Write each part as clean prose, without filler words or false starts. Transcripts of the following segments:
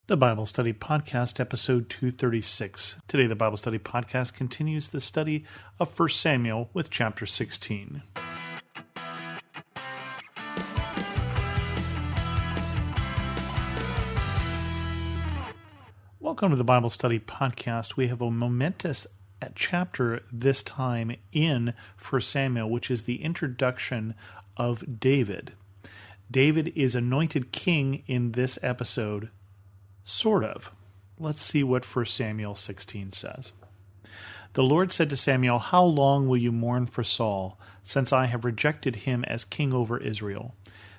The Bible Study Podcast, episode 236. Today, the Bible Study Podcast continues the study of 1 Samuel with chapter 16. Welcome to the Bible Study Podcast. We have a momentous chapter this time in 1 Samuel, which is the introduction of David. David is anointed king in this episode. Sort of. Let's see what 1 Samuel 16 says. The Lord said to Samuel, "How long will you mourn for Saul, since I have rejected him as king over Israel?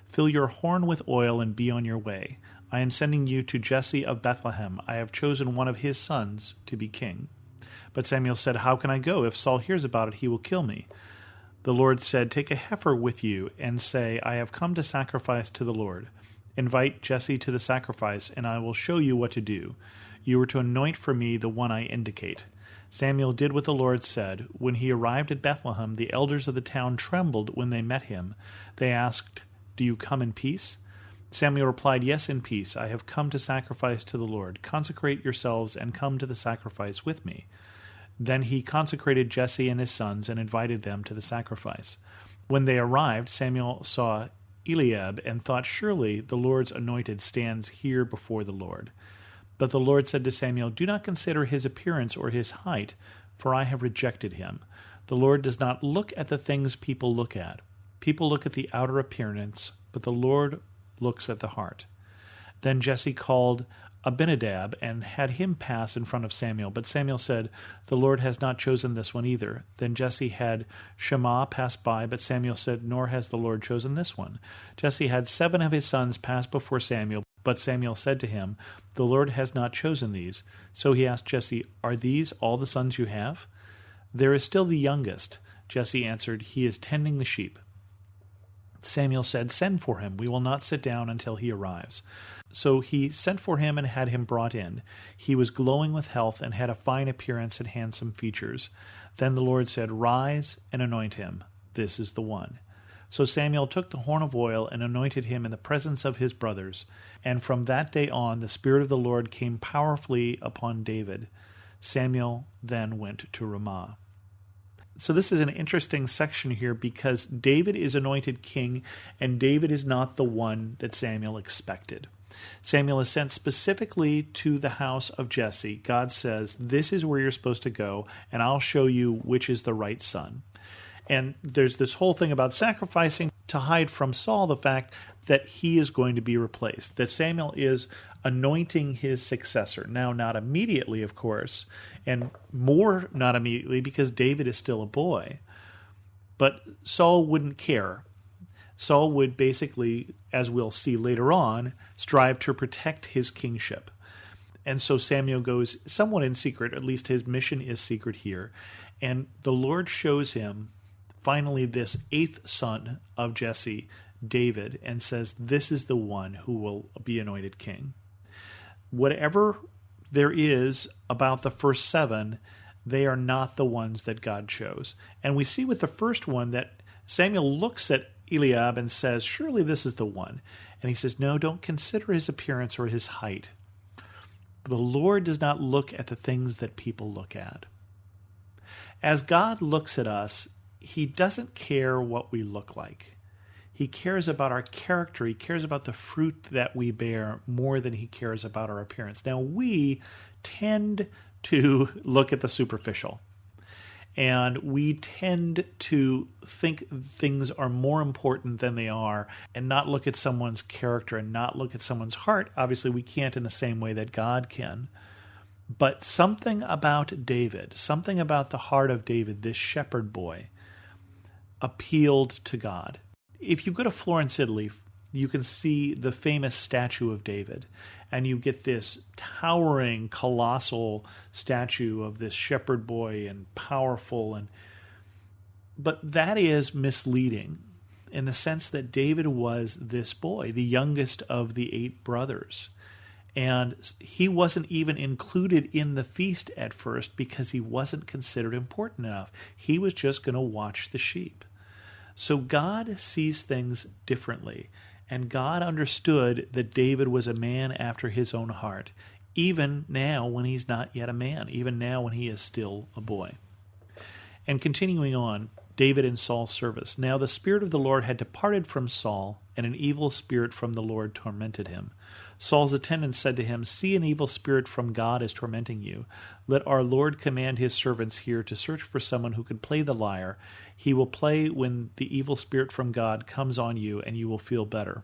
Fill your horn with oil and be on your way. I am sending you to Jesse of Bethlehem. I have chosen one of his sons to be king." But Samuel said, "How can I go? If Saul hears about it, he will kill me." The Lord said, "Take a heifer with you and say, 'I have come to sacrifice to the Lord.' Invite Jesse to the sacrifice, and I will show you what to do. You are to anoint for me the one I indicate." Samuel did what the Lord said. When he arrived at Bethlehem, the elders of the town trembled when they met him. They asked, "Do you come in peace?" Samuel replied, "Yes, in peace. I have come to sacrifice to the Lord. Consecrate yourselves and come to the sacrifice with me." Then he consecrated Jesse and his sons and invited them to the sacrifice. When they arrived, Samuel saw Eliab and thought, "Surely the Lord's anointed stands here before the Lord." But the Lord said to Samuel, "Do not consider his appearance or his height, for I have rejected him. The Lord does not look at the things people look at. People look at the outer appearance, but the Lord looks at the heart." Then Jesse called Abinadab and had him pass in front of Samuel. But Samuel said, "The Lord has not chosen this one either." Then Jesse had Shammah pass by, but Samuel said, "Nor has the Lord chosen this one." Jesse had 7 of his sons pass before Samuel, but Samuel said to him, "The Lord has not chosen these." So he asked Jesse, "Are these all the sons you have?" "There is still the youngest." Jesse answered, "He is tending the sheep." Samuel said, "Send for him. We will not sit down until he arrives." So he sent for him and had him brought in. He was glowing with health and had a fine appearance and handsome features. Then the Lord said, "Rise and anoint him. This is the one." So Samuel took the horn of oil and anointed him in the presence of his brothers. And from that day on, the Spirit of the Lord came powerfully upon David. Samuel then went to Ramah. So this is an interesting section here because David is anointed king, and David is not the one that Samuel expected. Samuel is sent specifically to the house of Jesse. God says, "This is where you're supposed to go, and I'll show you which is the right son." And there's this whole thing about sacrificing to hide from Saul the fact that he is going to be replaced, that Samuel is anointing his successor. Now, not immediately, of course, and more not immediately because David is still a boy. But Saul wouldn't care. Saul would basically, as we'll see later on, strive to protect his kingship. And so Samuel goes somewhat in secret, at least his mission is secret here. And the Lord shows him finally this 8th son of Jesse, David, and says, "This is the one who will be anointed king." Whatever there is about the first 7, they are not the ones that God chose. And we see with the first one that Samuel looks at Eliab and says, "Surely this is the one." And he says, "No, don't consider his appearance or his height. The Lord does not look at the things that people look at." As God looks at us, he doesn't care what we look like. He cares about our character. He cares about the fruit that we bear more than he cares about our appearance. Now, we tend to look at the superficial. And we tend to think things are more important than they are and not look at someone's character and not look at someone's heart. Obviously, we can't in the same way that God can. But something about David, something about the heart of David, this shepherd boy, appealed to God. If you go to Florence, Italy, you can see the famous statue of David. And you get this towering, colossal statue of this shepherd boy and powerful. But that is misleading in the sense that David was this boy, the youngest of the 8 brothers. And he wasn't even included in the feast at first because he wasn't considered important enough. He was just going to watch the sheep. So God sees things differently. And God understood that David was a man after his own heart, even now when he's not yet a man, even now when he is still a boy. And continuing on, David in Saul's service. Now the Spirit of the Lord had departed from Saul, and an evil spirit from the Lord tormented him. Saul's attendants said to him, "See, an evil spirit from God is tormenting you. Let our Lord command his servants here to search for someone who can play the lyre. He will play when the evil spirit from God comes on you, and you will feel better."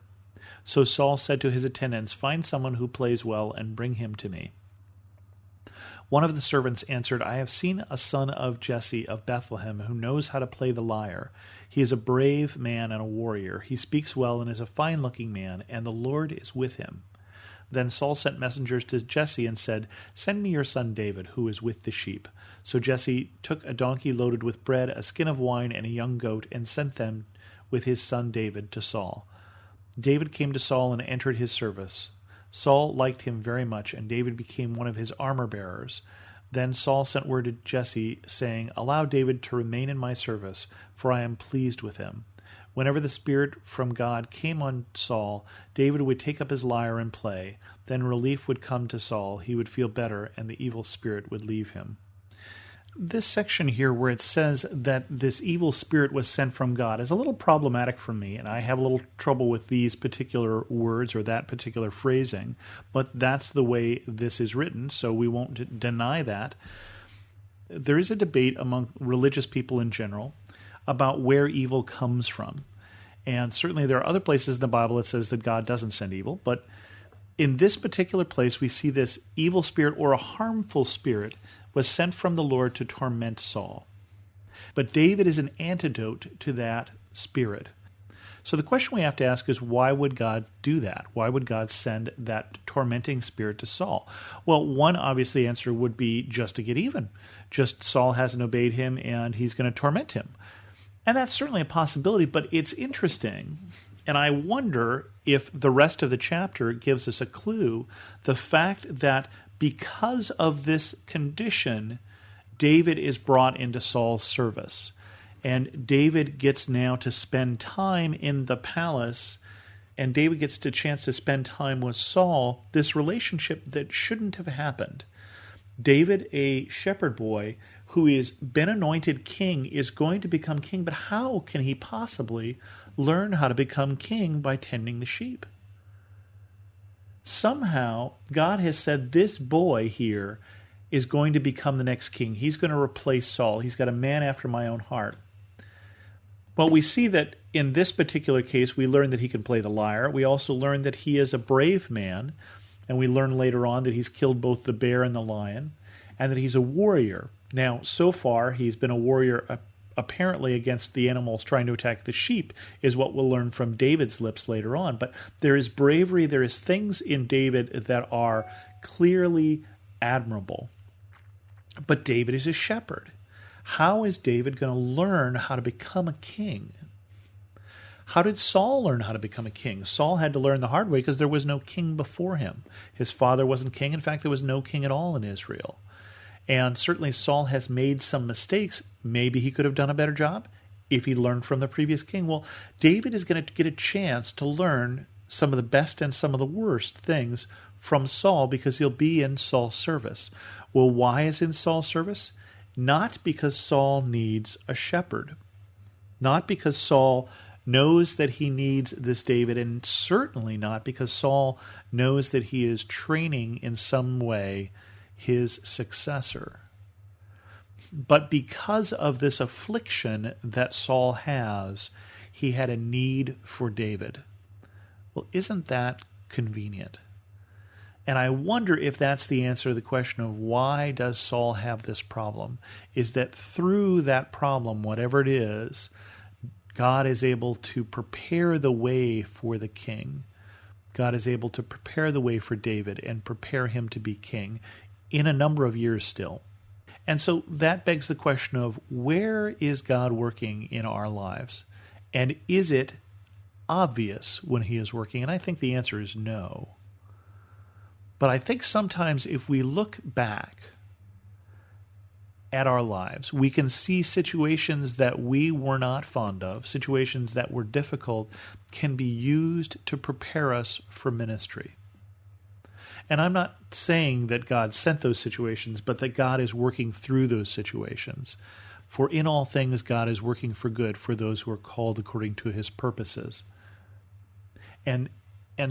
So Saul said to his attendants, "Find someone who plays well and bring him to me." One of the servants answered, "I have seen a son of Jesse of Bethlehem who knows how to play the lyre. He is a brave man and a warrior. He speaks well and is a fine-looking man, and the Lord is with him." Then Saul sent messengers to Jesse and said, "Send me your son David, who is with the sheep." So Jesse took a donkey loaded with bread, a skin of wine, and a young goat, and sent them with his son David to Saul. David came to Saul and entered his service. Saul liked him very much, and David became one of his armor-bearers. Then Saul sent word to Jesse, saying, "Allow David to remain in my service, for I am pleased with him." Whenever the Spirit from God came on Saul, David would take up his lyre and play. Then relief would come to Saul, he would feel better, and the evil spirit would leave him. This section here where it says that this evil spirit was sent from God is a little problematic for me, and I have a little trouble with these particular words or that particular phrasing, but that's the way this is written, so we won't deny that. There is a debate among religious people in general about where evil comes from, and certainly there are other places in the Bible that says that God doesn't send evil, but in this particular place we see this evil spirit or a harmful spirit was sent from the Lord to torment Saul. But David is an antidote to that spirit. So the question we have to ask is, why would God do that? Why would God send that tormenting spirit to Saul? Well, one obviously answer would be just to get even. Just Saul hasn't obeyed him and he's going to torment him. And that's certainly a possibility, but it's interesting. And I wonder if the rest of the chapter gives us a clue, the fact that because of this condition, David is brought into Saul's service. And David gets now to spend time in the palace, and David gets the chance to spend time with Saul, this relationship that shouldn't have happened. David, a shepherd boy who has been anointed king, is going to become king, but how can he possibly learn how to become king by tending the sheep? Somehow, God has said this boy here is going to become the next king. He's going to replace Saul. He's got a man after my own heart. Well, we see that in this particular case, we learn that he can play the lyre. We also learn that he is a brave man, and we learn later on that he's killed both the bear and the lion, and that he's a warrior. Now, so far, he's been a warrior apparently against the animals trying to attack the sheep, is what we'll learn from David's lips later on. But there is bravery, there is things in David that are clearly admirable. But David is a shepherd. How is David going to learn how to become a king? How did Saul learn how to become a king? Saul had to learn the hard way because there was no king before him. His father wasn't king. In fact, there was no king at all in Israel. And certainly Saul has made some mistakes. Maybe he could have done a better job if he learned from the previous king. Well, David is going to get a chance to learn some of the best and some of the worst things from Saul because he'll be in Saul's service. Well, why is he in Saul's service? Not because Saul needs a shepherd. Not because Saul knows that he needs this David, and certainly not because Saul knows that he is training in some way his successor. But because of this affliction that Saul has, he had a need for David. Well, isn't that convenient? And I wonder if that's the answer to the question of why does Saul have this problem, is that through that problem, whatever it is, God is able to prepare the way for the king. God is able to prepare the way for David and prepare him to be king in a number of years still. And so that begs the question of, where is God working in our lives? And is it obvious when he is working? And I think the answer is no. But I think sometimes if we look back at our lives. We can see situations that we were not fond of, situations that were difficult, can be used to prepare us for ministry. And I'm not saying that God sent those situations, but that God is working through those situations. For in all things, God is working for good for those who are called according to his purposes. And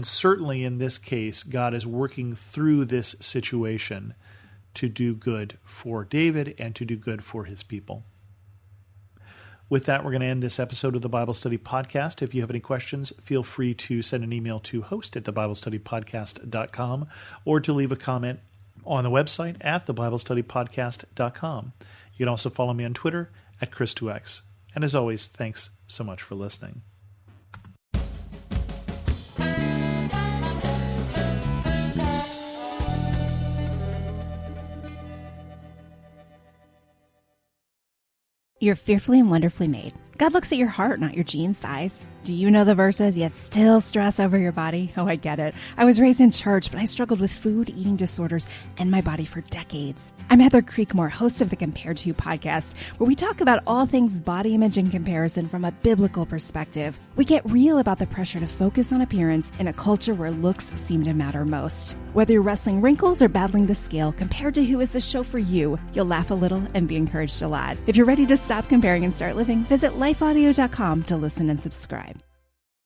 certainly in this case, God is working through this situation to do good for David and to do good for his people. With that, we're going to end this episode of the Bible Study Podcast. If you have any questions, feel free to send an email to host@thebiblestudypodcast.com or to leave a comment on the website at thebiblestudypodcast.com. You can also follow me on Twitter at Chris2X. And as always, thanks so much for listening. You're fearfully and wonderfully made. God looks at your heart, not your jean size. Do you know the verses, yet still stress over your body? Oh, I get it. I was raised in church, but I struggled with food, eating disorders, and my body for decades. I'm Heather Creekmore, host of the Compared to You podcast, where we talk about all things body image and comparison from a biblical perspective. We get real about the pressure to focus on appearance in a culture where looks seem to matter most. Whether you're wrestling wrinkles or battling the scale, Compared to Who is the show for you. You'll laugh a little and be encouraged a lot. If you're ready to stop comparing and start living, visit lifeaudio.com to listen and subscribe.